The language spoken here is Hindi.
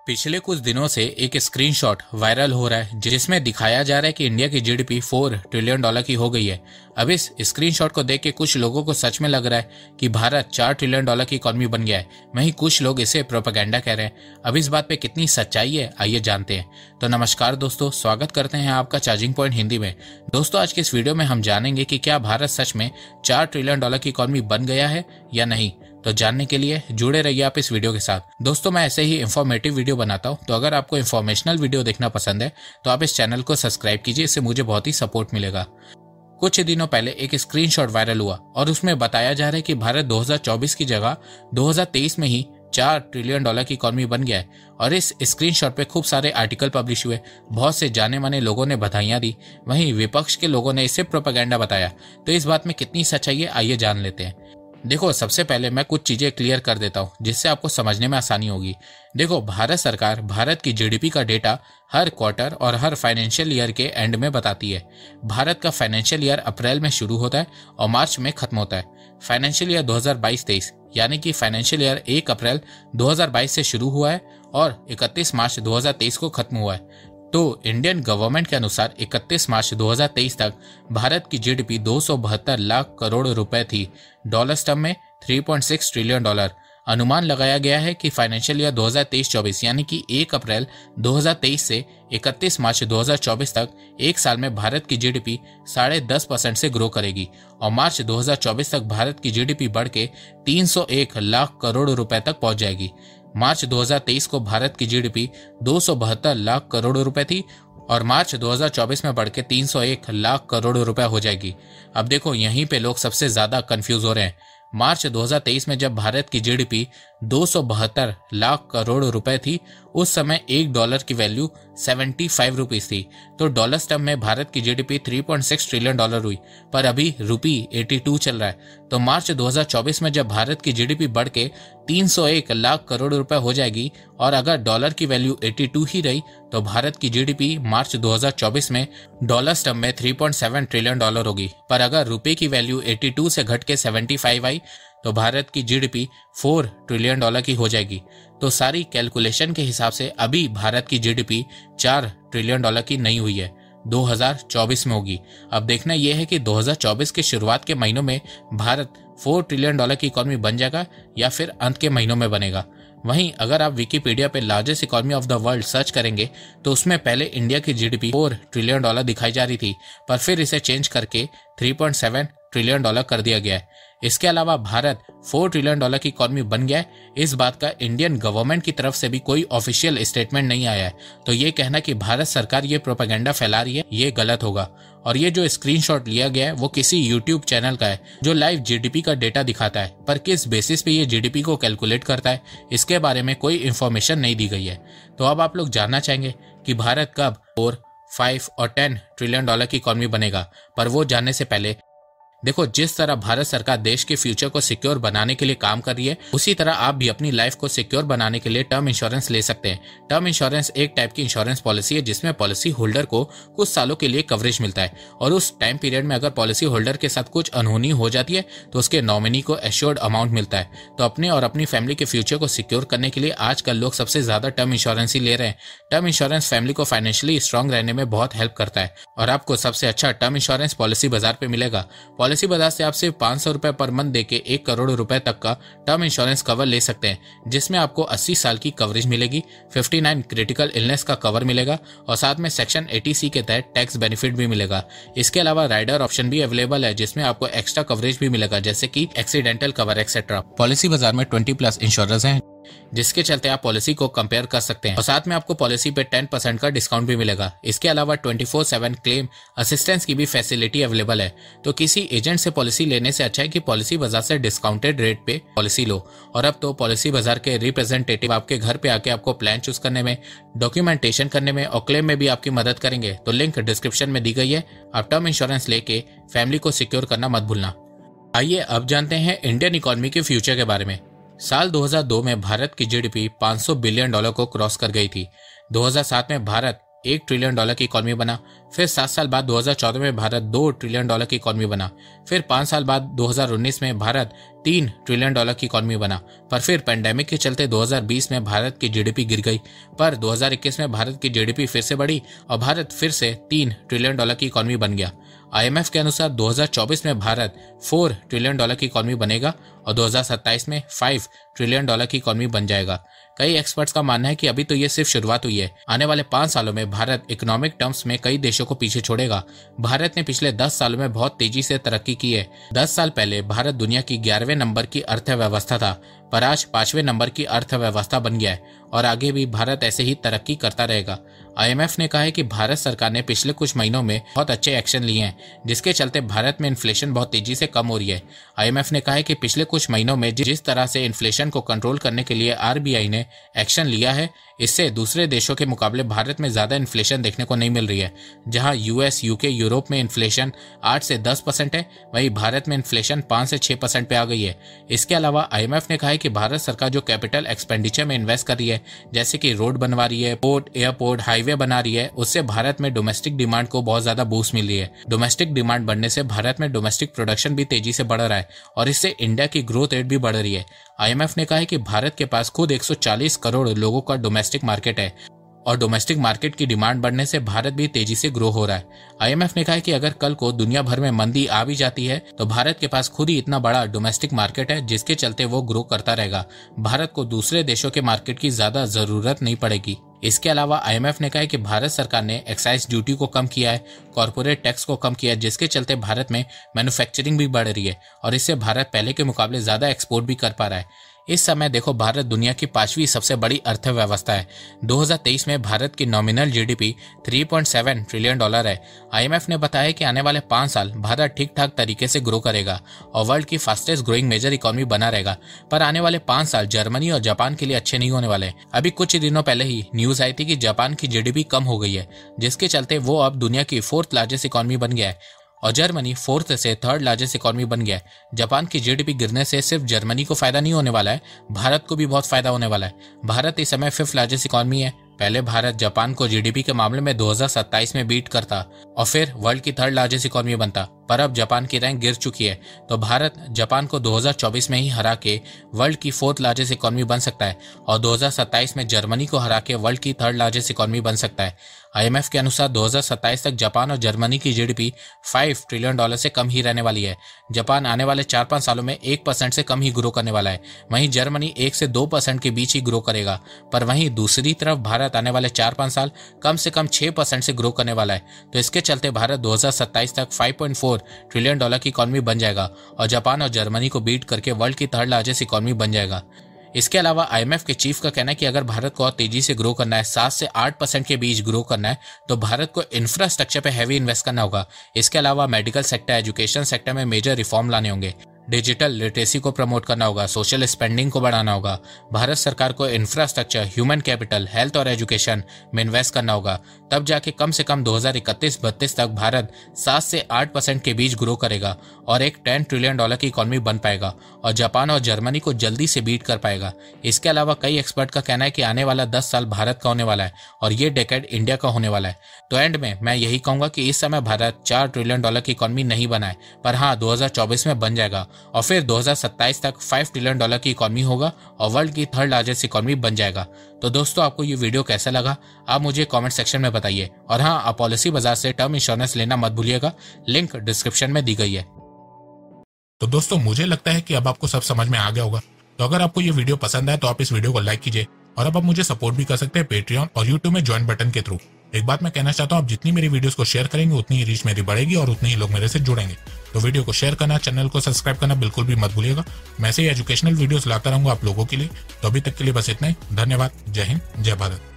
पिछले कुछ दिनों से एक स्क्रीनशॉट वायरल हो रहा है जिसमें दिखाया जा रहा है कि इंडिया की जीडीपी $4 ट्रिलियन की हो गई है। अब इस स्क्रीनशॉट को देख के कुछ लोगों को सच में लग रहा है कि भारत $4 ट्रिलियन की इकॉनमी बन गया है, वहीं कुछ लोग इसे प्रोपेगेंडा कह रहे हैं। अब इस बात पे कितनी सच्चाई है आइए जानते हैं। तो नमस्कार दोस्तों, स्वागत करते हैं आपका चार्जिंग पॉइंट हिंदी में। दोस्तों आज के इस वीडियो में हम जानेंगे कि क्या भारत सच में $4 ट्रिलियन की इकॉनमी बन गया है या नहीं। तो जानने के लिए जुड़े रहिए आप इस वीडियो के साथ। दोस्तों मैं ऐसे ही इंफॉर्मेटिव वीडियो बनाता हूं, तो अगर आपको इंफॉर्मेशनल वीडियो देखना पसंद है तो आप इस चैनल को सब्सक्राइब कीजिए, इससे मुझे बहुत ही सपोर्ट मिलेगा। कुछ दिनों पहले एक स्क्रीनशॉट वायरल हुआ और उसमें बताया जा रहा है कि भारत 2024 की जगह 2023 में ही $4 ट्रिलियन की इकॉनमी बन गया है। और इस स्क्रीनशॉट पे खूब सारे आर्टिकल पब्लिश हुए, बहुत से जाने माने लोगों ने बधाइयां दी, वहीं विपक्ष के लोगों ने इसे प्रोपेगेंडा बताया। तो इस बात में कितनी सच्चाई है आइए जान लेते हैं। देखो सबसे पहले मैं कुछ चीजें क्लियर कर देता हूं जिससे आपको समझने में आसानी होगी। देखो भारत सरकार भारत की जीडीपी का डेटा हर क्वार्टर और हर फाइनेंशियल ईयर के एंड में बताती है। भारत का फाइनेंशियल ईयर अप्रैल में शुरू होता है और मार्च में खत्म होता है। फाइनेंशियल ईयर 2022-23 यानी कि फाइनेंशियल ईयर 1 अप्रैल 2022 से शुरू हुआ है और 31 मार्च 2023 को खत्म हुआ है। तो इंडियन गवर्नमेंट के अनुसार 31 मार्च 2023 तक भारत की जीडीपी 272 लाख करोड़ रुपए थी। डॉलर टर्म में $3.6 ट्रिलियन। अनुमान लगाया गया है कि फाइनेंशियल ईयर 2023-24 यानी कि 1 अप्रैल 2023 से 31 मार्च 2024 तक एक साल में भारत की जीडीपी 10.5% से ग्रो करेगी और मार्च 2024 तक भारत की जीडीपी बढ़ के 301 लाख करोड़ रुपए तक पहुंच जाएगी। मार्च 2023 को भारत की जीडीपी 272 लाख करोड़ रुपए थी और मार्च 2024 में बढ़ के 301 लाख करोड़ रुपए हो जाएगी। अब देखो यहीं पे लोग सबसे ज्यादा कंफ्यूज हो रहे हैं। मार्च 2023 में जब भारत की जीडीपी 272 लाख करोड़ रुपए थी, उस समय $1 की वैल्यू 75 रुपीज थी। तो डॉलर टर्म में भारत की जीडीपी $3.6 ट्रिलियन हुई, पर अभी रुपी 82 चल रहा है। तो मार्च 2024 में जब भारत की जीडीपी बढ़ के 301 लाख करोड़ रुपए हो जाएगी और अगर डॉलर की वैल्यू 82 ही रही तो भारत की जीडीपी मार्च 2024 में डॉलर टर्म में $3.7 ट्रिलियन होगी। पर अगर रुपए की वैल्यू 82 से घट के 75 आई तो भारत की जीडीपी $4 ट्रिलियन की हो जाएगी। तो सारी कैलकुलेशन के हिसाब से अभी भारत की जीडीपी $4 ट्रिलियन की नहीं हुई है, 2024 में होगी। अब देखना यह है कि 2024 के शुरुआत के महीनों में भारत $4 ट्रिलियन की इकॉनमी बन जाएगा या फिर अंत के महीनों में बनेगा। वहीं अगर आप विकिपीडिया पे largest economy of the world search करेंगे तो उसमें पहले इंडिया की जीडीपी $4 ट्रिलियन दिखाई जा रही थी, पर फिर इसे चेंज करके $3.7 ट्रिलियन कर दिया गया है। इसके अलावा भारत $4 ट्रिलियन की इकॉनमी बन गया है, इस बात का इंडियन गवर्नमेंट की तरफ से भी कोई ऑफिशियल स्टेटमेंट नहीं आया है। तो ये कहना कि भारत सरकार ये प्रोपेगेंडा फैला रही है ये गलत होगा। और ये जो स्क्रीनशॉट लिया गया है वो किसी यूट्यूब चैनल का है जो लाइव जीडीपी का डेटा दिखाता है, पर किस बेसिस पे ये जीडीपी को कैलकुलेट करता है इसके बारे में कोई इन्फॉर्मेशन नहीं दी गई है। तो अब आप लोग जानना चाहेंगे कि भारत कब 4, 5 और $10 ट्रिलियन की इकॉनमी बनेगा, पर वो जानने से पहले देखो जिस तरह भारत सरकार देश के फ्यूचर को सिक्योर बनाने के लिए काम कर रही है, उसी तरह आप भी अपनी लाइफ को सिक्योर बनाने के लिए टर्म इंश्योरेंस ले सकते हैं। टर्म इंश्योरेंस एक टाइप की इंश्योरेंस पॉलिसी है जिसमें पॉलिसी होल्डर को कुछ सालों के लिए कवरेज मिलता है और उस टाइम पीरियड में अगर पॉलिसी होल्डर के साथ कुछ अनहोनी हो जाती है तो उसके नॉमिनी को एश्योर्ड अमाउंट मिलता है। तो अपने और अपनी फैमिली के फ्यूचर को सिक्योर करने के लिए आजकल लोग सबसे ज्यादा टर्म इंश्योरेंस ही ले रहे हैं। टर्म इंश्योरेंस फैमिली को फाइनेंशियली स्ट्रांग रहने में बहुत हेल्प करता है और आपको सबसे अच्छा टर्म इंश्योरेंस पॉलिसी बाजार पे मिलेगा। पॉलिसी बाजार से आप सिर्फ ₹500 पर मंथ देके 1 करोड़ रुपए तक का टर्म इंश्योरेंस कवर ले सकते हैं, जिसमें आपको 80 साल की कवरेज मिलेगी, 59 क्रिटिकल इलनेस का कवर मिलेगा और साथ में सेक्शन 80C के तहत टैक्स बेनिफिट भी मिलेगा। इसके अलावा राइडर ऑप्शन भी अवेलेबल है जिसमें आपको एक्स्ट्रा कवरेज भी मिलेगा जैसे कि एक्सीडेंटल कवर एक्सेट्रा। पॉलिसी बाजार में 20+ इंश्योरेंस हैं जिसके चलते आप पॉलिसी को कंपेयर कर सकते हैं और साथ में आपको पॉलिसी पे 10% का डिस्काउंट भी मिलेगा। इसके अलावा 24/7 क्लेम असिस्टेंस की भी फैसिलिटी अवेलेबल है। तो किसी एजेंट से पॉलिसी लेने से अच्छा है कि पॉलिसी बाजार से डिस्काउंटेड रेट पे पॉलिसी लो। और अब तो पॉलिसी बाजार के रिप्रेजेंटेटिव आपके घर पे आके आपको प्लान चूज करने में, डॉक्यूमेंटेशन करने में और क्लेम में भी आपकी मदद करेंगे। तो लिंक डिस्क्रिप्शन में दी गई है। आप टर्म इंश्योरेंस लेके फैमिली को सिक्योर करना मत भूलना। आइए अब जानते हैं इंडियन इकोनॉमी के फ्यूचर के बारे में। साल 2002 में भारत की जीडीपी $500 बिलियन को क्रॉस कर गई थी। 2007 में भारत 1 ट्रिलियन डॉलर की इकॉनमी बना। फिर 7 साल बाद 2014 में भारत 2 ट्रिलियन डॉलर की इकॉनमी बना। फिर 5 साल बाद 2019 में भारत 3 ट्रिलियन डॉलर की इकॉनमी बना। पर फिर पेंडेमिक के चलते 2020 में भारत की जीडीपी गिर गई। पर 2021 में भारत की जीडीपी फिर से बढ़ी और भारत फिर से 3 ट्रिलियन डॉलर की इकॉनमी बन गया। IMF के अनुसार 2024 में भारत 4 ट्रिलियन डॉलर की इकॉनमी बनेगा और 2027 में 5 ट्रिलियन डॉलर की इकॉनमी बन जाएगा। कई एक्सपर्ट्स का मानना है कि अभी तो ये सिर्फ शुरुआत हुई है। आने वाले 5 सालों में भारत इकोनॉमिक टर्म्स में कई देशों को पीछे छोड़ेगा। भारत ने पिछले 10 सालों में बहुत तेजी से तरक्की की है। 10 साल पहले भारत दुनिया की 11वें नंबर की अर्थव्यवस्था था, पर आज 5वें नंबर की अर्थव्यवस्था बन गया है और आगे भी भारत ऐसे ही तरक्की करता रहेगा। IMF ने कहा है कि भारत सरकार ने पिछले कुछ महीनों में बहुत अच्छे एक्शन लिए हैं, जिसके चलते भारत में इन्फ्लेशन बहुत तेजी से कम हो रही है। IMF ने कहा है कि पिछले कुछ महीनों में जिस तरह से इन्फ्लेशन को कंट्रोल करने के लिए RBI ने एक्शन लिया है, इससे दूसरे देशों के मुकाबले भारत में ज्यादा इन्फ्लेशन देखने को नहीं मिल रही है। जहां US, UK, यूरोप में इन्फ्लेशन 8 से 10% है, वहीं भारत में इन्फ्लेशन 5 से 6% पे आ गई है। इसके अलावा IMF ने कहा है कि भारत सरकार जो कैपिटल एक्सपेंडिचर में इन्वेस्ट कर रही है, जैसे कि रोड बनवा रही है, पोर्ट, एयरपोर्ट, हाईवे बना रही है, उससे भारत में डोमेस्टिक डिमांड को बहुत ज्यादा बूस्ट मिल रही है। डोमेस्टिक डिमांड बढ़ने से भारत में डोमेस्टिक प्रोडक्शन भी तेजी से बढ़ रहा है और इससे इंडिया की ग्रोथ रेट भी बढ़ रही है। IMF ने कहा है कि भारत के पास खुद 140 करोड़ लोगों का डोमेस्टिक मार्केट है और डोमेस्टिक मार्केट की डिमांड बढ़ने से भारत भी तेजी से ग्रो हो रहा है। IMF ने कहा है कि अगर कल को दुनिया भर में मंदी आ भी जाती है तो भारत के पास खुद ही इतना बड़ा डोमेस्टिक मार्केट है, जिसके चलते वो ग्रो करता रहेगा। भारत को दूसरे देशों के मार्केट की ज्यादा जरूरत नहीं पड़ेगी। इसके अलावा IMF ने कहा है कि भारत सरकार ने एक्साइज ड्यूटी को कम किया है, कॉर्पोरेट टैक्स को कम किया है, जिसके चलते भारत में मैन्युफैक्चरिंग भी बढ़ रही है और इससे भारत पहले के मुकाबले ज्यादा एक्सपोर्ट भी कर पा रहा है। इस समय देखो, भारत दुनिया की 5वीं सबसे बड़ी अर्थव्यवस्था है। 2023 में भारत की नॉमिनल जीडीपी 3.7 ट्रिलियन डॉलर है। IMF ने बताया कि आने वाले 5 साल भारत ठीक ठाक तरीके से ग्रो करेगा और वर्ल्ड की फास्टेस्ट ग्रोइंग मेजर इकोनॉमी बना रहेगा। पर आने वाले 5 साल जर्मनी और जापान के लिए अच्छे नहीं होने वाले। अभी कुछ दिनों पहले ही न्यूज आई थी कि जापान की जीडीपी कम हो गई है, जिसके चलते वो अब दुनिया की 4th लार्जेस्ट इकोनॉमी बन गया है और जर्मनी 4th से 3rd लार्जेस्ट इकोनॉमी बन गया है। जापान की जीडीपी गिरने से सिर्फ जर्मनी को फायदा नहीं होने वाला है, भारत को भी बहुत फायदा होने वाला है। भारत इस समय 5th लार्जेस्ट इकोनॉमी है। पहले भारत जापान को जीडीपी के मामले में 2027 में बीट करता और फिर वर्ल्ड की 3rd लार्जेस्ट इकोनॉमी बनता, पर अब जापान की रैंक गिर चुकी है, तो भारत जापान को 2024 में ही हरा के वर्ल्ड की 4th लार्जेस्ट इकोनॉमी बन सकता है और 2027 में जर्मनी को हरा के वर्ल्ड की 3rd लार्जेस्ट इकोनॉमी बन सकता है। IMF के अनुसार 2027 तक जापान और जर्मनी की जीडीपी 5 ट्रिलियन डॉलर से कम ही रहने वाली है। जापान आने वाले 4-5 सालों में 1% से कम ही ग्रो करने वाला है, वहीं जर्मनी 1 से 2% के बीच ही ग्रो करेगा। पर वहीं दूसरी तरफ भारत आने वाले 4-5 साल कम से कम 6% से ग्रो करने वाला है। तो इसके चलते भारत 2027 तक 5.4 ट्रिलियन डॉलर की इकोनॉमी बन जाएगा और जापान और जर्मनी को बीट करके वर्ल्ड की 3rd लार्जेस्ट इकोनॉमी बन जाएगा। इसके अलावा IMF के चीफ का कहना है कि अगर भारत को और तेजी से ग्रो करना है, 7 से 8% के बीच ग्रो करना है, तो भारत को इंफ्रास्ट्रक्चर पे हैवी इन्वेस्ट करना होगा। इसके अलावा मेडिकल सेक्टर, एजुकेशन सेक्टर में मेजर रिफॉर्म लाने होंगे, डिजिटल लिटरेसी को प्रमोट करना होगा, सोशल स्पेंडिंग को बढ़ाना होगा। भारत सरकार को इंफ्रास्ट्रक्चर, ह्यूमन कैपिटल, हेल्थ और एजुकेशन में इन्वेस्ट करना होगा। तब जाके कम से कम 2031-32 तक भारत 7 से 8% के बीच ग्रो करेगा और एक 10 ट्रिलियन डॉलर की इकोनॉमी बन पाएगा और जापान और जर्मनी को जल्दी से बीट कर पाएगा। इसके अलावा कई एक्सपर्ट का कहना है कि आने वाला 10 साल भारत का होने वाला है और ये डेकेड इंडिया का होने वाला है। तो एंड में मैं यही कहूंगा कि इस समय भारत 4 ट्रिलियन डॉलर की इकोनॉमी नहीं बनाए, पर हाँ 2024 में बन जाएगा और फिर 2027 तक 5 ट्रिलियन डॉलर की इकोनॉमी होगा और वर्ल्ड की 3rd लार्जेस्ट इकोनॉमी बन जाएगा। तो दोस्तों, आपको ये वीडियो कैसा लगा आप मुझे कमेंट सेक्शन में बताइए और हाँ, आप पॉलिसी बाजार से टर्म इंश्योरेंस लेना मत भूलिएगा, लिंक डिस्क्रिप्शन में दी गई है। तो दोस्तों, मुझे लगता है कि अब आपको सब समझ में आ गया होगा। तो अगर आपको ये वीडियो पसंद आए तो आप इस वीडियो को लाइक कीजिए और अब आप मुझे सपोर्ट भी कर सकते हैं पेट्रियन और यूट्यूब में ज्वाइन बटन के थ्रू। एक बात मैं कहना चाहता हूँ, आप जितनी मेरी वीडियोस को शेयर करेंगे उतनी ही रीच मेरी बढ़ेगी और उतने ही लोग मेरे से जुड़ेंगे। तो वीडियो को शेयर करना, चैनल को सब्सक्राइब करना बिल्कुल भी मत भूलिएगा। मैं ऐसे ही एजुकेशनल वीडियोस लाता रहूंगा आप लोगों के लिए। तो अभी तक के लिए बस इतना ही। धन्यवाद। जय हिंद, जय भारत।